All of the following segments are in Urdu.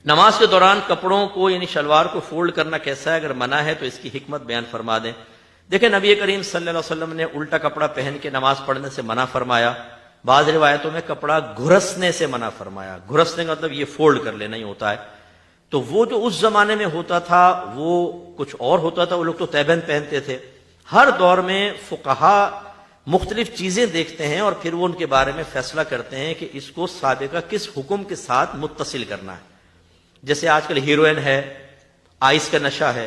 نماز کے دوران کپڑوں کو یعنی شلوار کو فولڈ کرنا کیسا ہے؟ اگر منع ہے تو اس کی حکمت بیان فرما دیں۔ دیکھیں نبی کریم صلی اللہ علیہ وسلم نے الٹا کپڑا پہن کے نماز پڑھنے سے منع فرمایا، بعض روایتوں میں کپڑا گھرسنے سے منع فرمایا۔ گھرسنے کا مطلب یہ فولڈ کر لینا ہی ہوتا ہے۔ تو وہ جو اس زمانے میں ہوتا تھا وہ کچھ اور ہوتا تھا، وہ لوگ تو تیبند پہنتے تھے۔ ہر دور میں فقہا مختلف چیزیں دیکھتے ہیں اور پھر وہ ان کے بارے میں فیصلہ کرتے ہیں کہ اس کو سابقہ کس حکم کے ساتھ متصل کرنا ہے۔ جیسے آج کل ہیروئن ہے، آئس کا نشہ ہے،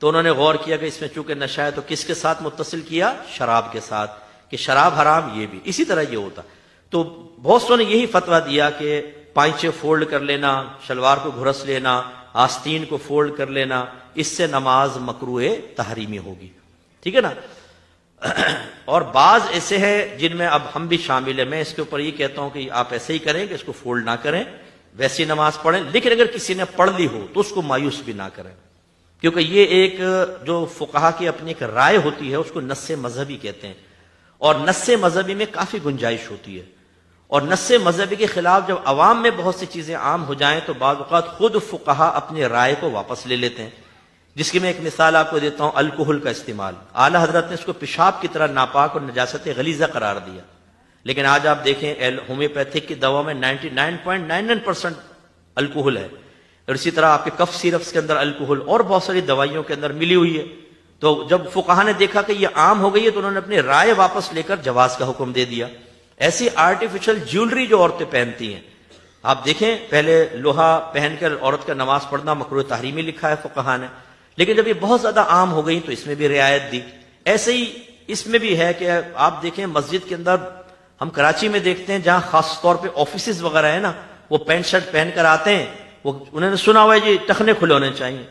تو انہوں نے غور کیا کہ اس میں چونکہ نشہ ہے تو کس کے ساتھ متصل کیا؟ شراب کے ساتھ، کہ شراب حرام، یہ بھی اسی طرح یہ ہوتا۔ تو بہت سو نے یہی فتویٰ دیا کہ پائچے فولڈ کر لینا، شلوار کو گھرس لینا، آستین کو فولڈ کر لینا، اس سے نماز مکروہ تحریمی ہوگی، ٹھیک ہے نا۔ اور بعض ایسے ہیں جن میں اب ہم بھی شامل ہیں، میں اس کے اوپر یہ کہتا ہوں کہ آپ ایسے ہی کریں کہ اس کو فولڈ نہ کریں، ویسی نماز پڑھیں، لیکن اگر کسی نے پڑھ لی ہو تو اس کو مایوس بھی نہ کریں، کیونکہ یہ ایک جو فقہا کی اپنی ایک رائے ہوتی ہے، اس کو نص مذہبی کہتے ہیں، اور نص مذہبی میں کافی گنجائش ہوتی ہے، اور نص مذہبی کے خلاف جب عوام میں بہت سی چیزیں عام ہو جائیں تو بعض اوقات خود فقہا اپنی رائے کو واپس لے لیتے ہیں، جس کی میں ایک مثال آپ کو دیتا ہوں، الکحل کا استعمال۔ اعلی حضرت نے اس کو پیشاب کی طرح ناپاک اور نجاست غلیظہ قرار دیا، لیکن آج آپ دیکھیں ہومیوپیتھک کی دوا میں 99.99% الکحل ہے، اور اسی طرح آپ کے کف سیرپس کے اندر الکحل اور بہت ساری دوائیوں کے اندر ملی ہوئی ہے۔ تو جب فقہا نے دیکھا کہ یہ عام ہو گئی ہے تو انہوں نے اپنی رائے واپس لے کر جواز کا حکم دے دیا۔ ایسی آرٹیفیشل جیولری جو عورتیں پہنتی ہیں، آپ دیکھیں پہلے لوہا پہن کر عورت کا نماز پڑھنا مکروہ تحریمی لکھا ہے فقہا نے، لیکن جب یہ بہت زیادہ عام ہو گئی تو اس میں بھی رعایت دی۔ ایسے ہی اس میں بھی ہے کہ آپ دیکھیں مسجد کے اندر، ہم کراچی میں دیکھتے ہیں جہاں خاص طور پہ آفیسز وغیرہ ہیں نا، وہ پینٹ شرٹ پہن کر آتے ہیں، وہ انہوں نے سنا ہوا ہے جی ٹخنے کھلے ہونے چاہیے۔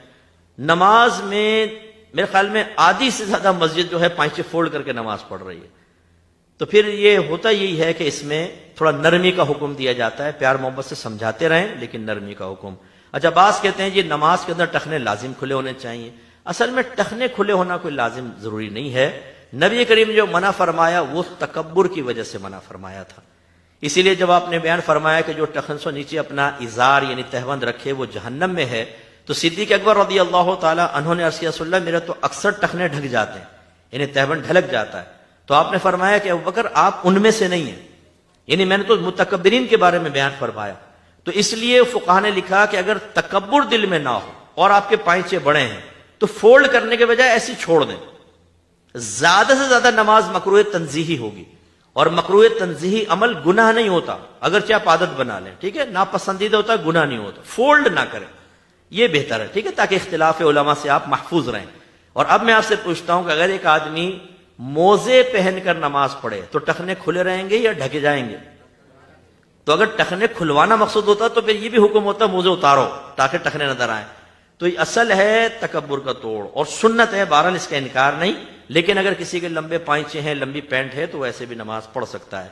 نماز میں میرے خیال میں آدھی سے زیادہ مسجد جو ہے پائچے فولڈ کر کے نماز پڑھ رہی ہے۔ تو پھر یہ ہوتا یہی ہے کہ اس میں تھوڑا نرمی کا حکم دیا جاتا ہے، پیار محبت سے سمجھاتے رہیں لیکن نرمی کا حکم۔ اچھا بعض کہتے ہیں جی نماز کے اندر ٹخنے لازم کھلے ہونے چاہیے۔ اصل میں ٹخنے کھلے ہونا کوئی لازم ضروری نہیں ہے، نبی کریم نے جو منع فرمایا وہ تکبر کی وجہ سے منع فرمایا تھا۔ اسی لیے جب آپ نے بیان فرمایا کہ جو ٹخن سے نیچے اپنا ازار یعنی تہبند رکھے وہ جہنم میں ہے، تو صدیق اکبر رضی اللہ تعالی عنہ نے عرض کیا رسول اللہ میرے تو اکثر ٹخنے ڈھک جاتے ہیں، یعنی تہبند ڈھلک جاتا ہے۔ تو آپ نے فرمایا کہ ابوبکر آپ ان میں سے نہیں ہیں، یعنی میں نے تو متکبرین کے بارے میں بیان فرمایا۔ تو اس لیے فقہا نے لکھا کہ اگر تکبر دل میں نہ ہو اور آپ کے پائچے بڑے ہیں تو فولڈ کرنے کے بجائے ایسی چھوڑ دیں۔ زیادہ سے زیادہ نماز مکروہ تنزیہی ہوگی، اور مکروہ تنزیہی عمل گناہ نہیں ہوتا، اگرچہ آپ عادت بنا لیں، ٹھیک ہے، ناپسندیدہ ہوتا ہے، گناہ نہیں ہوتا، فولڈ نہ کریں، یہ بہتر ہے، ٹھیک ہے، تاکہ اختلاف علماء سے آپ محفوظ رہیں۔ اور اب میں آپ سے پوچھتا ہوں کہ اگر ایک آدمی موزے پہن کر نماز پڑھے تو ٹخنے کھلے رہیں گے یا ڈھکے جائیں گے؟ تو اگر ٹخنے کھلوانا مقصود ہوتا تو پھر یہ بھی حکم ہوتا موزے اتارو تاکہ ٹخنے نظر آئیں۔ تو یہ اصل ہے تکبر کا توڑ، اور سنت ہے، بہرحال اس کا انکار نہیں، لیکن اگر کسی کے لمبے پائچے ہیں، لمبی پینٹ ہے تو ویسے بھی نماز پڑھ سکتا ہے۔